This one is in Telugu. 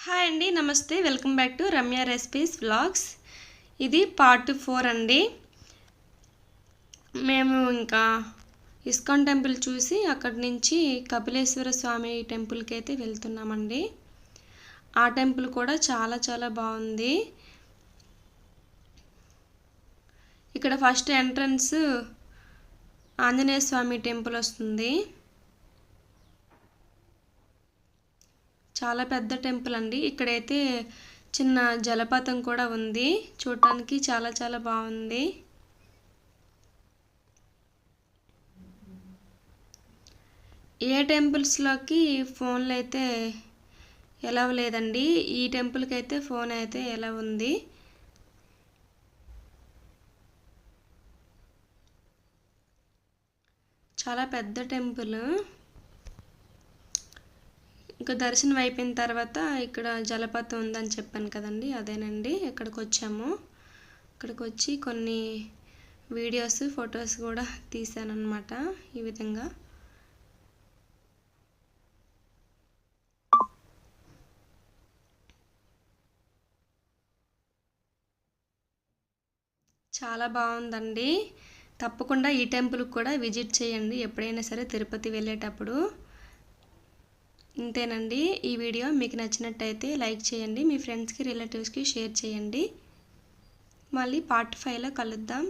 హాయ్ అండి, నమస్తే. Welcome back to Ramya recipes vlogs. ఇది పార్ట్ 4 అండి. మేము ఇంకా ఇస్కాన్ టెంపుల్ చూసి అక్కడి నుంచి కపిలేశ్వర స్వామి టెంపుల్కి అయితే వెళ్తున్నామండి. ఆ టెంపుల్ కూడా చాలా చాలా బాగుంది. ఇక్కడ ఫస్ట్ ఎంట్రన్స్ ఆంజనేయ స్వామి టెంపుల్ వస్తుంది. చాలా పెద్ద టెంపుల్ అండి. ఇక్కడైతే చిన్న జలపాతం కూడా ఉంది. చూడటానికి చాలా చాలా బాగుంది. ఏ టెంపుల్స్లోకి ఫోన్లు అయితే ఎలా లేదండి, ఈ టెంపుల్కి అయితే ఫోన్ అయితే ఎలా ఉంది. చాలా పెద్ద టెంపుల్. ఇంకా దర్శనం అయిపోయిన తర్వాత ఇక్కడ జలపాతం ఉందని చెప్పాను కదండి, అదేనండి. ఇక్కడికి వచ్చాము. ఇక్కడికి వచ్చి కొన్ని వీడియోస్ ఫొటోస్ కూడా తీసానన్నమాట. ఈ విధంగా చాలా బాగుందండి. తప్పకుండా ఈ టెంపుల్కి కూడా విజిట్ చేయండి ఎప్పుడైనా సరే తిరుపతి వెళ్ళేటప్పుడు. ఇంతేనండి. ఈ వీడియో మీకు నచ్చినట్టయితే లైక్ చేయండి, మీ ఫ్రెండ్స్కి రిలేటివ్స్కి షేర్ చేయండి. మళ్ళీ పార్ట్ 5లో కలుద్దాం.